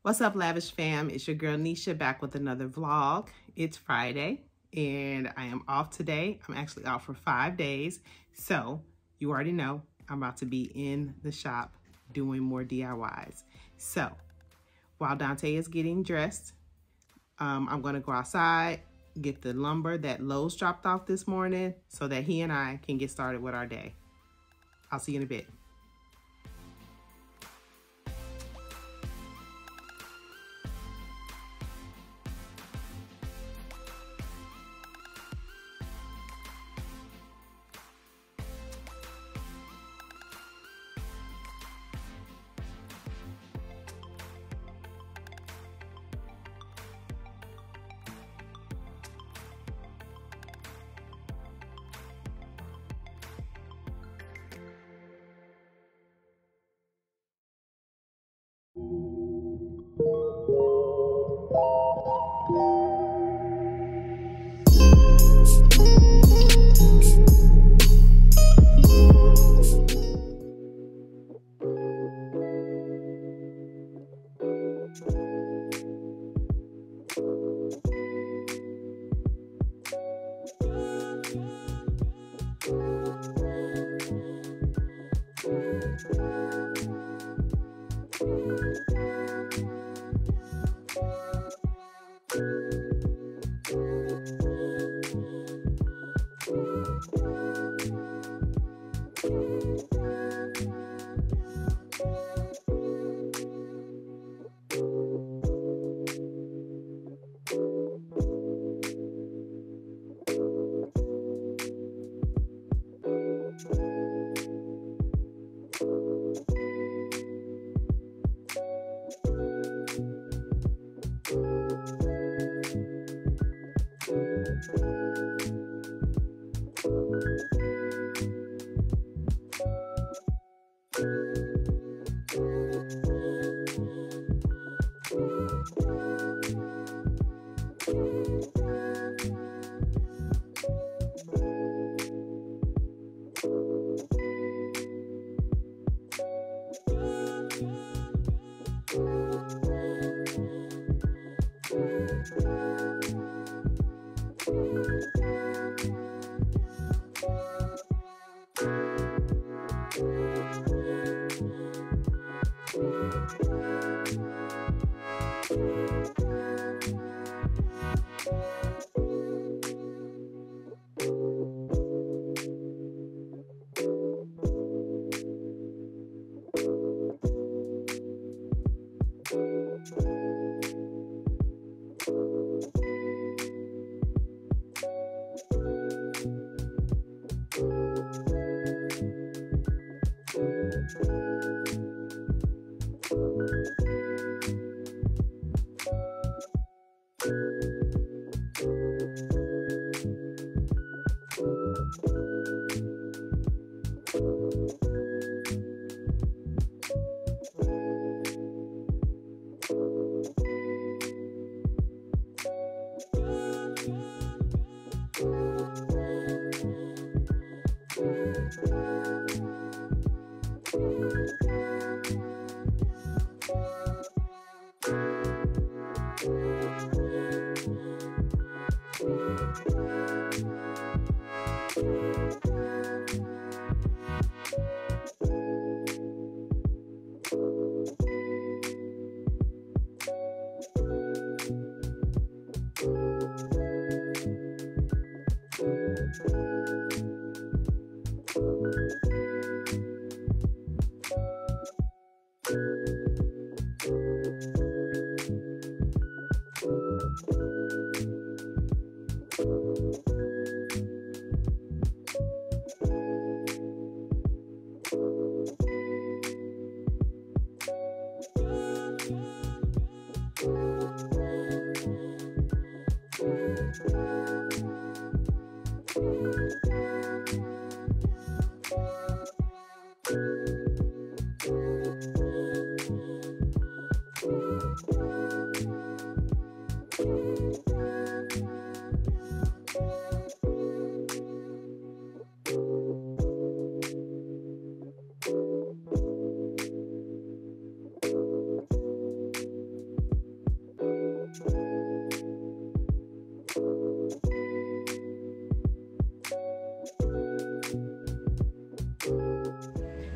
What's up, Lavish fam? It's your girl Nisha back with another vlog. It's Friday and I am off today. I'm actually off for 5 days. So you already know I'm about to be in the shop doing more DIYs. So while Dante is getting dressed, I'm gonna go outside, get the lumber that Lowe's dropped off this morning so that he and I can get started with our day. I'll see you in a bit.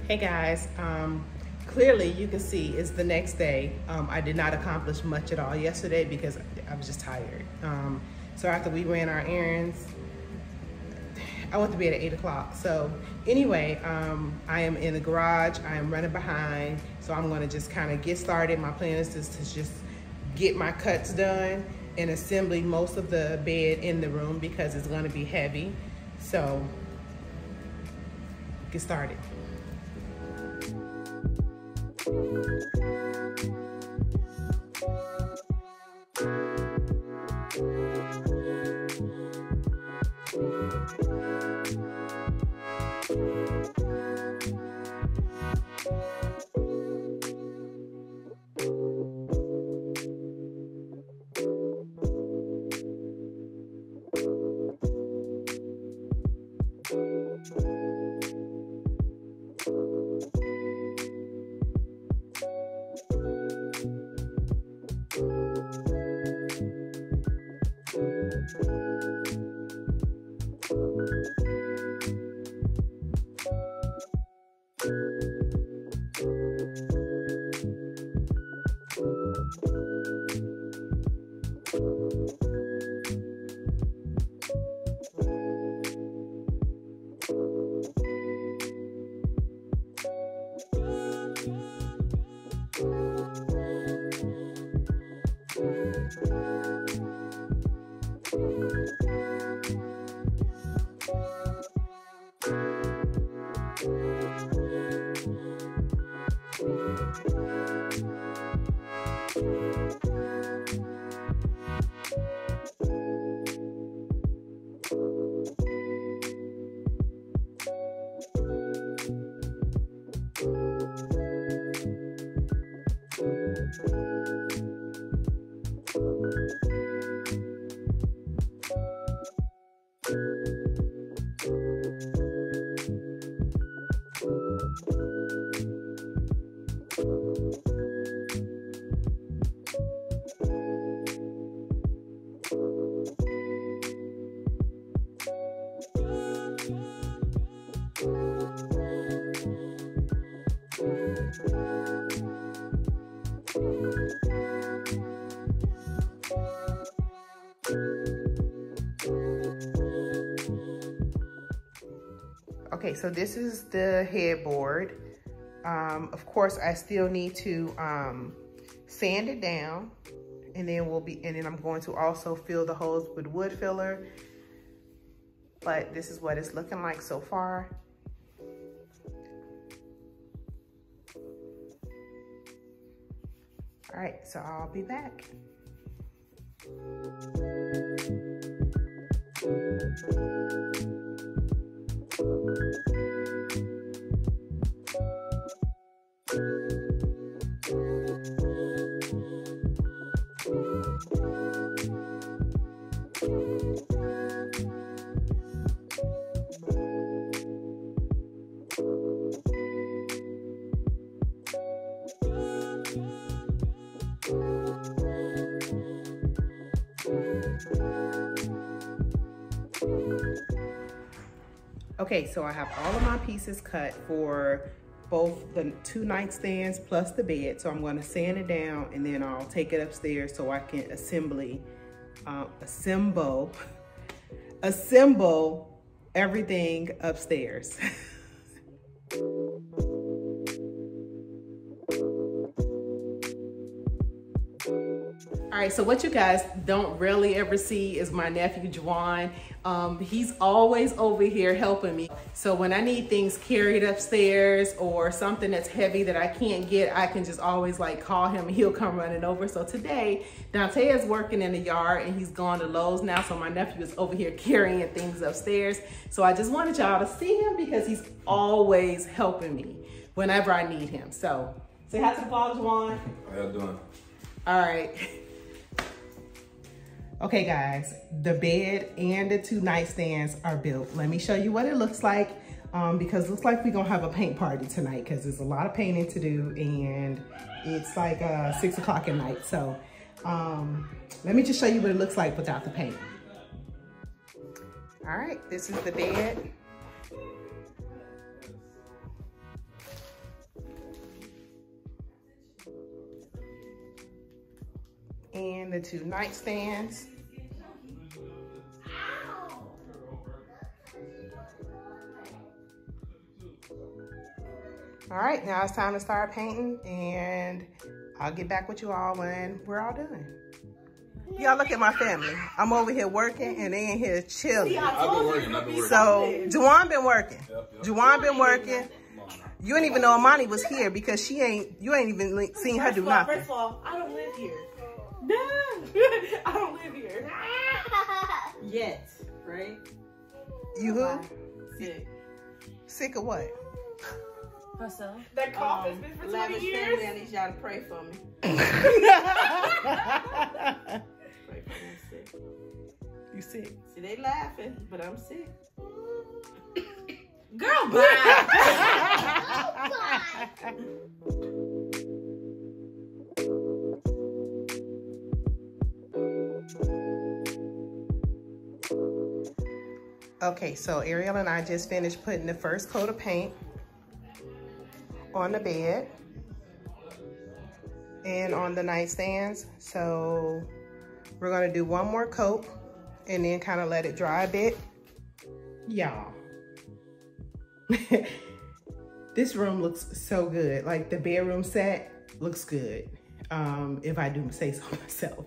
Hey guys, clearly you can see it's the next day. I did not accomplish much at all yesterday because I was just tired. So after we ran our errands, I went to bed at 8 o'clock. So anyway, I am in the garage. I am running behind. So I'm gonna just kind of get started. My plan is to just get my cuts done and assembling most of the bed in the room because it's gonna be heavy. So get started. Okay, so this is the headboard. Of course, I still need to sand it down, and then I'm going to also fill the holes with wood filler. But this is what it's looking like so far. All right, so I'll be back. Okay, so I have all of my pieces cut for both the 2 nightstands plus the bed. So I'm gonna sand it down and then I'll take it upstairs so I can assemble everything upstairs. All right, so what you guys don't really ever see is my nephew, Juwan. He's always over here helping me. So when I need things carried upstairs or something that's heavy that I can't get, I can just always like call him and he'll come running over. So today, Dante is working in the yard and he's gone to Lowe's now. So my nephew is over here carrying things upstairs. So I just wanted y'all to see him because he's always helping me whenever I need him. So say hi to the vlog, Juwan. How y'all doing? All right. Okay guys, the bed and the 2 nightstands are built. Let me show you what it looks like because it looks like we're gonna have a paint party tonight because there's a lot of painting to do and it's like 6 o'clock at night. So let me just show you what it looks like without the paint. All right, this is the bed. and the 2 nightstands. All right, now it's time to start painting, and I'll get back with you all when we're all done. Y'all look at my family. I'm over here working, and they in here chilling. I've been working. So Juwan been working. Yep. Juwan been working. You ain't even know Amani was here because you ain't even seen her do nothing. First of all, I don't live here. No, I don't live here. Yet, right? You who? Sick. Sick of what? Myself. That cough has been for 20 Lavish years. family, I need y'all to pray for me. Pray for me, I'm sick. You sick? See, they laughing, but I'm sick. Girl, bye. Okay, so Ariel and I just finished putting the first coat of paint on the bed and on the nightstands. So we're gonna do one more coat and then kind of let it dry a bit. Y'all, this room looks so good. Like the bedroom set looks good, if I do say so myself.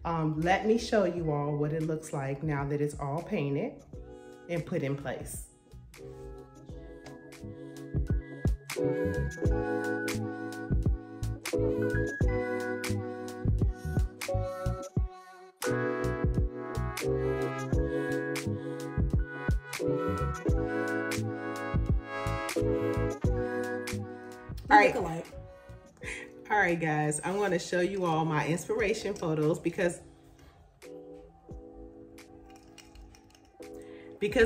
Let me show you all what it looks like now that it's all painted and put in place. All right, guys, I'm going to show you all my inspiration photos because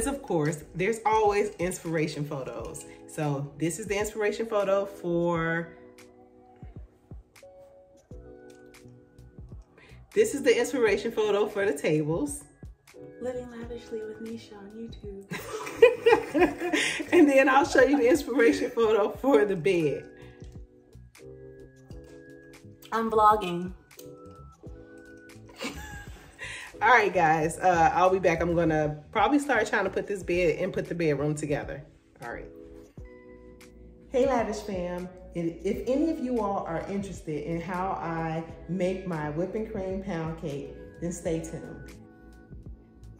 of course, there's always inspiration photos. So this is the inspiration photo for the tables. Living lavishly with Nisha on YouTube. And then I'll show you the inspiration photo for the bed. I'm vlogging. All right, guys, I'll be back. I'm gonna probably start trying to put this bed and put the bedroom together. All right. Hey, Lavish fam. If any of you all are interested in how I make my whipping cream pound cake, then stay tuned.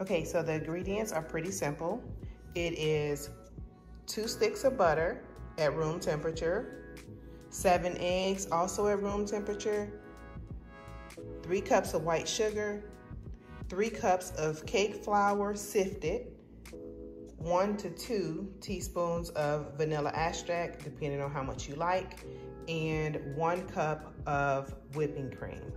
Okay, so the ingredients are pretty simple. It is 2 sticks of butter at room temperature, 7 eggs also at room temperature, 3 cups of white sugar, 3 cups of cake flour sifted, 1 to 2 teaspoons of vanilla extract, depending on how much you like, and 1 cup of whipping cream.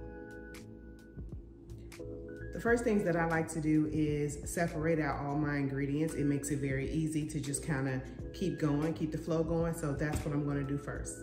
The first things that I like to do is separate out all my ingredients. It makes it very easy to just kind of keep going, keep the flow going. So that's what I'm going to do first.